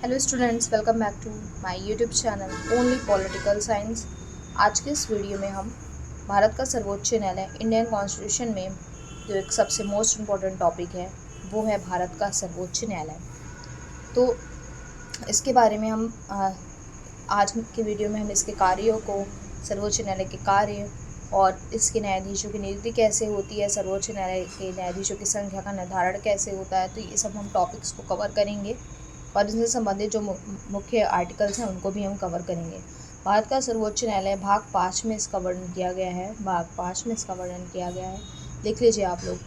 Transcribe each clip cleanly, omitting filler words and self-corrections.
Hello students, welcome back to my YouTube channel only political science. आज के इस video में हम भारत का सर्वोच्च न्यायालय इंडियन कॉन्स्टिट्यूशन में जो एक सबसे मोस्ट इम्पॉर्टेंट टॉपिक है वो है भारत का सर्वोच्च न्यायालय। तो इसके बारे में हम आज के वीडियो में हम इसके कार्यों को, सर्वोच्च न्यायालय के कार्य और इसके न्यायाधीशों की नियुक्ति कैसे होती है, सर्वोच्च न्यायालय के न्यायाधीशों की संख्या का निर्धारण कैसे होता है, तो ये सब हम टॉपिक्स को कवर करेंगे और इनसे संबंधित जो मुख्य आर्टिकल्स हैं उनको भी हम कवर करेंगे। भारत का सर्वोच्च न्यायालय भाग 5 में इसका वर्णन किया गया है। देख लीजिए आप लोग,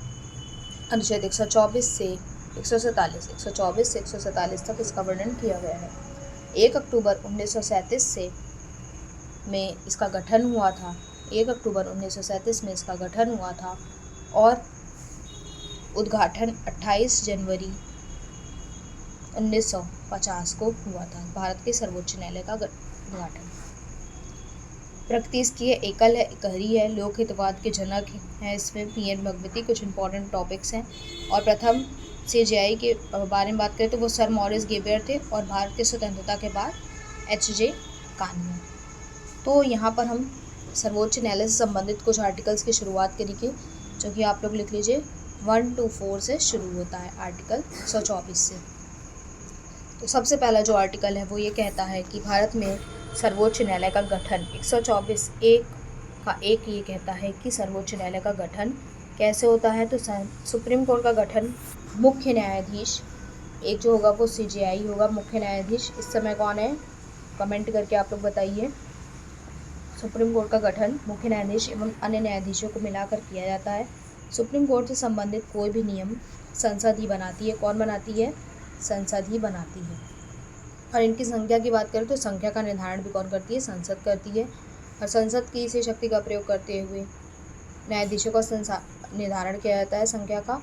अनुच्छेद 124 से 147 तक इसका वर्णन किया गया है। 1 अक्टूबर 1937 से में इसका गठन हुआ था। 1 अक्टूबर 1937 में इसका गठन हुआ था और उद्घाटन 28 जनवरी 1950 को हुआ था। भारत के सर्वोच्च न्यायालय का उद्घाटन। प्रकृति इसकी एकल है, इकहरी है, लोकहितवाद के जनक है। इसमें पीएन भगवती कुछ इंपॉर्टेंट टॉपिक्स हैं और प्रथम सीजेआई के बारे में बात करें तो वो सर मॉरिस गेबियर थे और भारत के स्वतंत्रता के बाद एचजे कानून। तो यहाँ पर हम सर्वोच्च न्यायालय से संबंधित कुछ आर्टिकल्स की शुरुआत करेंगे, जो कि आप लोग लिख लीजिए। 1 to 4 से शुरू होता है आर्टिकल 124 से। तो सबसे पहला जो आर्टिकल है वो ये कहता है कि भारत में सर्वोच्च न्यायालय का गठन 124(1) का एक ये कहता है कि सर्वोच्च न्यायालय का गठन कैसे होता है। तो सुप्रीम कोर्ट का गठन मुख्य न्यायाधीश एक जो होगा वो सीजेआई होगा। मुख्य न्यायाधीश इस समय कौन है, कमेंट करके आप लोग बताइए। सुप्रीम कोर्ट का गठन मुख्य न्यायाधीश एवं अन्य न्यायाधीशों को मिलाकर किया जाता है। सुप्रीम कोर्ट से संबंधित कोई भी नियम संसद ही बनाती है। कौन बनाती है? संसद ही बनाती है। और इनकी संख्या की बात करें तो संख्या का निर्धारण भी कौन करती है? संसद करती है। और संसद की इसी शक्ति का प्रयोग करते हुए न्यायाधीशों का निर्धारण किया जाता है संख्या का।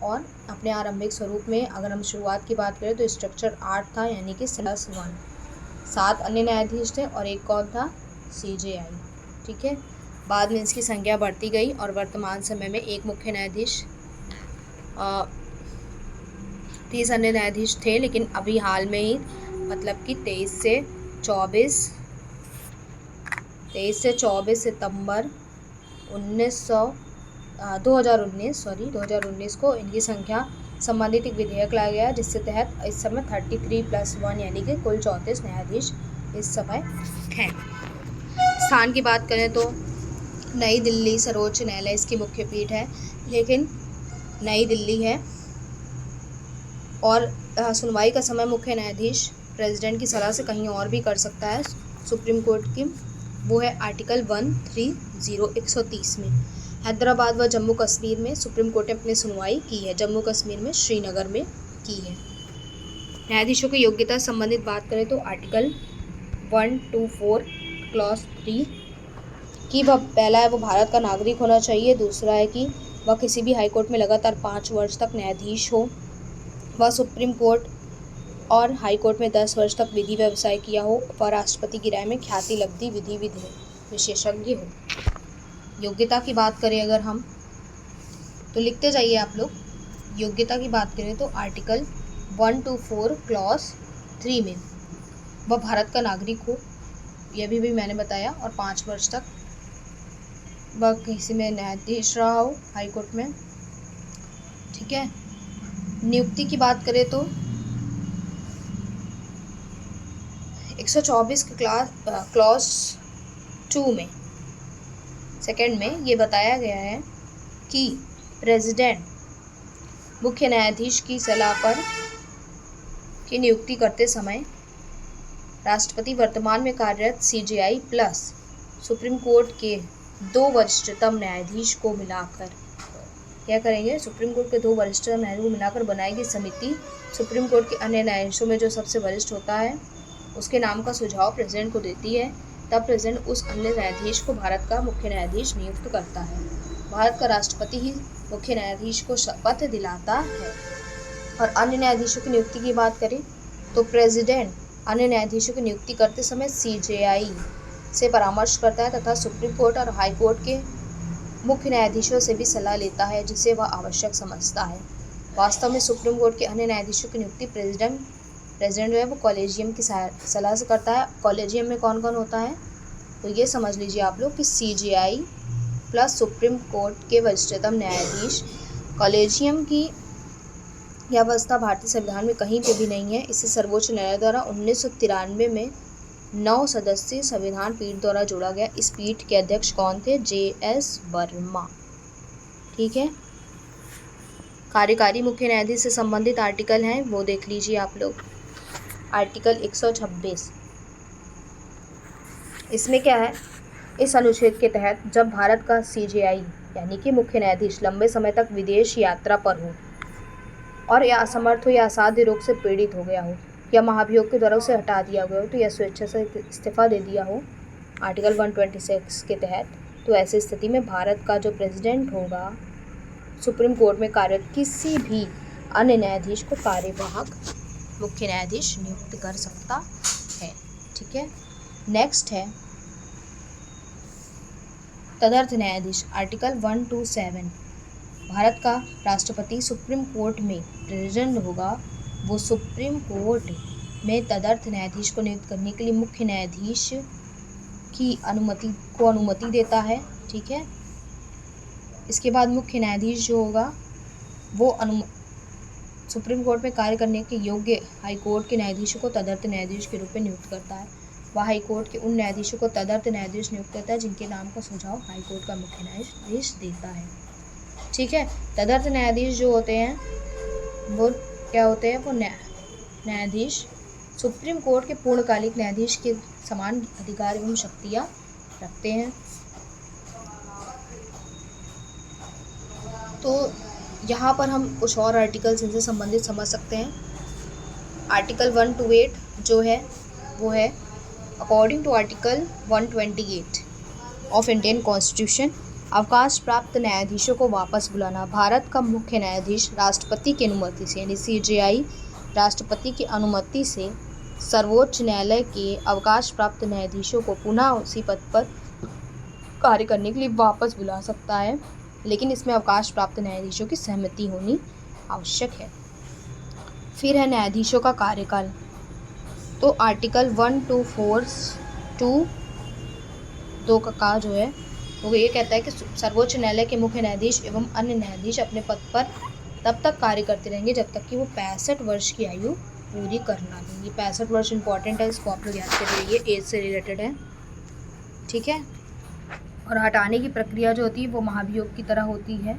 और अपने आरंभिक स्वरूप में अगर हम शुरुआत की बात करें तो स्ट्रक्चर 8 था, यानी कि +1। 7 अन्य न्यायाधीश थे और एक कौन था? सीजेआई। ठीक है। बाद में इसकी संख्या बढ़ती गई और वर्तमान समय में एक मुख्य न्यायाधीश 30 अन्य न्यायाधीश थे, लेकिन अभी हाल में ही मतलब कि 23 से 24 सितंबर 2019 को इनकी संख्या संबंधित एक विधेयक लाया गया, जिसके तहत इस समय 33+1 यानी कि कुल 34 न्यायाधीश इस समय हैं। स्थान की बात करें तो नई दिल्ली सर्वोच्च न्यायालय इसकी मुख्य पीठ है, लेकिन नई दिल्ली है। और सुनवाई का समय मुख्य न्यायाधीश प्रेसिडेंट की सलाह से कहीं और भी कर सकता है सुप्रीम कोर्ट की, वो है आर्टिकल 130 में। हैदराबाद व जम्मू कश्मीर में सुप्रीम कोर्ट ने अपनी सुनवाई की है। जम्मू कश्मीर में श्रीनगर में की है। न्यायाधीशों की योग्यता संबंधित बात करें तो आर्टिकल 124 क्लॉज 3 कि वह पहला है वो भारत का नागरिक होना चाहिए। दूसरा है कि वह किसी भी हाईकोर्ट में लगातार 5 वर्ष तक न्यायाधीश हो। वह सुप्रीम कोर्ट और हाई कोर्ट में 10 वर्ष तक विधि व्यवसाय किया हो। वह राष्ट्रपति की राय में ख्याति लब्धि विधि विशेषज्ञ हो। योग्यता की बात करें अगर हम तो लिखते जाइए आप लोग। योग्यता की बात करें तो आर्टिकल 124 क्लॉज 3 में वह भारत का नागरिक हो, यह भी मैंने बताया, और 5 वर्ष तक वह किसी में न्यायाधीश रहा हो हाई कोर्ट में। ठीक है। नियुक्ति की बात करें तो 124 के क्लॉज 2 में सेकंड में ये बताया गया है कि प्रेसिडेंट मुख्य न्यायाधीश की सलाह पर की नियुक्ति करते समय राष्ट्रपति वर्तमान में कार्यरत सीजेआई प्लस सुप्रीम कोर्ट के 2 वरिष्ठतम न्यायाधीश को मिलाकर क्या करेंगे? सुप्रीम कोर्ट के 2 वरिष्ठतम न्यायाधीश को मिलाकर बनाई गई समिति सुप्रीम कोर्ट के अन्य न्यायाधीशों में जो सबसे वरिष्ठ होता है उसके नाम का सुझाव प्रेसिडेंट को देती है। तब प्रेसिडेंट उस अन्य न्यायाधीश को भारत का मुख्य न्यायाधीश नियुक्त करता है। भारत का राष्ट्रपति ही मुख्य न्यायाधीश को शपथ दिलाता है। और अन्य न्यायाधीशों की नियुक्ति की बात करें तो प्रेसिडेंट अन्य न्यायाधीशों की नियुक्ति करते समय सीजेआई से परामर्श करता है तथा सुप्रीम कोर्ट और हाई कोर्ट के मुख्य न्यायाधीशों से भी सलाह लेता है, जिसे वह आवश्यक समझता है। वास्तव में सुप्रीम कोर्ट के अन्य न्यायाधीशों की नियुक्ति प्रेसिडेंट प्रेसिडेंट जो है वो कॉलेजियम की सलाह से करता है। कॉलेजियम में कौन कौन होता है, तो ये समझ लीजिए आप लोग कि CJI प्लस सुप्रीम कोर्ट के वरिष्ठतम न्यायाधीश। कॉलेजियम की यह अवस्था भारतीय संविधान में कहीं पे भी नहीं है। इसे सर्वोच्च न्यायालय द्वारा 1993 में 9 सदस्यीय संविधान पीठ द्वारा जोड़ा गया। इस पीठ के अध्यक्ष कौन थे, JS वर्मा। ठीक है, कार्यकारी मुख्य न्यायाधीश से संबंधित आर्टिकल हैं वो देख लीजिए आप लोग। आर्टिकल 126, इसमें क्या है, इस अनुच्छेद के तहत जब भारत का CJI यानी कि मुख्य न्यायाधीश लंबे समय तक विदेश यात्रा पर हो और या असमर्थ हो या असाध्य रोग से पीड़ित हो गया हो या महाभियोग के द्वारा उसे हटा दिया गया हो, तो या स्वेच्छा से इस्तीफा दे दिया हो आर्टिकल 126 के तहत, तो ऐसी स्थिति में भारत का जो प्रेसिडेंट होगा सुप्रीम कोर्ट में कार्यरत किसी भी अन्य न्यायाधीश को कार्यवाहक मुख्य न्यायाधीश नियुक्त कर सकता है। ठीक है, नेक्स्ट है तदर्थ न्यायाधीश। आर्टिकल 127, भारत का राष्ट्रपति सुप्रीम कोर्ट में प्रेसिडेंट होगा, वो सुप्रीम कोर्ट में तदर्थ न्यायाधीश को नियुक्त करने के लिए मुख्य न्यायाधीश की अनुमति देता है। ठीक है, इसके बाद मुख्य न्यायाधीश जो होगा वो सुप्रीम कोर्ट में कार्य करने के योग्य हाई कोर्ट के न्यायाधीशों को तदर्थ न्यायाधीश के रूप में नियुक्त करता है। वह हाई कोर्ट के उन न्यायाधीशों को तदर्थ न्यायाधीश नियुक्त करता है जिनके नाम का सुझाव हाई कोर्ट का मुख्य न्यायाधीश देता है। ठीक है, तदर्थ न्यायाधीश जो होते हैं वो क्या होते हैं, वो न्यायाधीश सुप्रीम कोर्ट के पूर्णकालिक न्यायाधीश के समान अधिकार एवं शक्तियाँ रखते हैं। तो यहाँ पर हम कुछ और आर्टिकल्स इनसे संबंधित समझ सकते हैं। आर्टिकल 128 जो है वो है according to article 128 of Indian constitution, अवकाश प्राप्त न्यायाधीशों को वापस बुलाना। भारत का मुख्य न्यायाधीश राष्ट्रपति की अनुमति से यानी CJI राष्ट्रपति की अनुमति से सर्वोच्च न्यायालय के अवकाश प्राप्त न्यायाधीशों को पुनः उसी पद पर कार्य करने के लिए वापस बुला सकता है, लेकिन इसमें अवकाश प्राप्त न्यायाधीशों की सहमति होनी आवश्यक है। फिर है न्यायाधीशों का कार्यकाल। तो आर्टिकल 124(2) का जो है वो ये कहता है कि सर्वोच्च न्यायालय के मुख्य न्यायाधीश एवं अन्य न्यायाधीश अपने पद पर तब तक कार्य करते रहेंगे जब तक कि वो 65 वर्ष की आयु पूरी कर ना लें। ये 65 वर्ष इंपॉर्टेंट है, इसको आप लोग याद करिए, ये एज से रिलेटेड है। ठीक है, और हटाने की प्रक्रिया जो होती है वो महाभियोग की तरह होती है।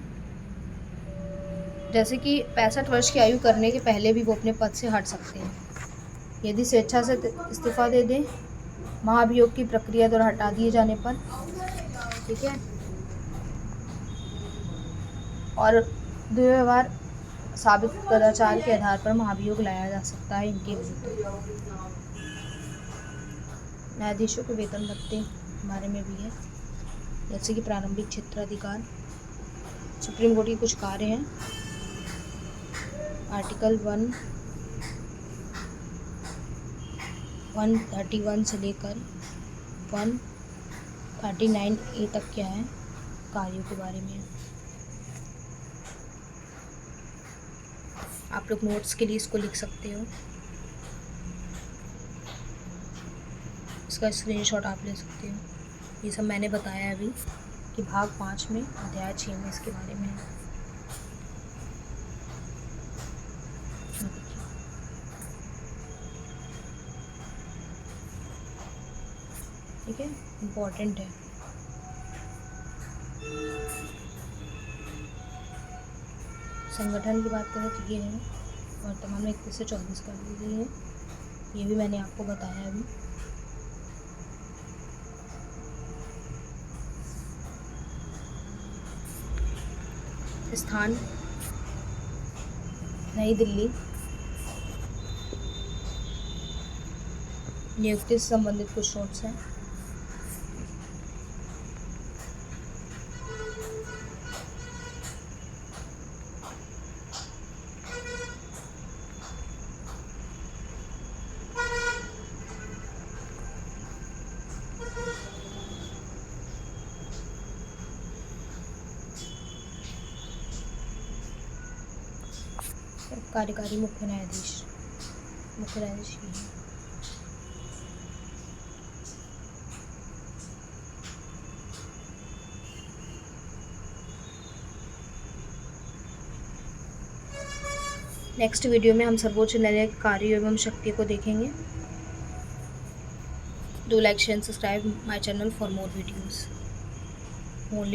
जैसे कि 65 वर्ष की आयु करने के पहले भी वो अपने पद से हट सकते हैं। यदि स्वेच्छा से इस्तीफा दे दें महाभियोग की प्रक्रिया द्वारा हटा दिए जाने पर। ठीक है, और दुर्व्यवहार साबित कदाचार के आधार पर महाभियोग लाया जा सकता है इनके विरुद्ध। न्यायाधीशों के वेतन भत्ते बारे में भी है, जैसे कि प्रारंभिक क्षेत्राधिकार। सुप्रीम कोर्ट के कुछ कार्य हैं। आर्टिकल 131 से लेकर 139A तक क्या है, कार्यों के बारे में। आप लोग नोट्स के लिए इसको लिख सकते हो, इसका स्क्रीनशॉट आप ले सकते हो। ये सब मैंने बताया अभी कि भाग 5 में अध्याय 6 में इसके बारे में है। ठीक है, इम्पोर्टेंट है। संगठन की बात करें तो ये है, वर्तमान में 21 से 24 कर दी गई है, ये भी मैंने आपको बताया अभी। स्थान नई दिल्ली। नियुक्ति से संबंधित कुछ नोट्स हैं। कार्यकारी मुख्य न्यायाधीश मुख्य न्यायाधीश ये हैं। नेक्स्ट वीडियो में हम सर्वोच्च न्यायालय के कार्य एवं शक्ति को देखेंगे। Do like share and subscribe my channel for more videos. Only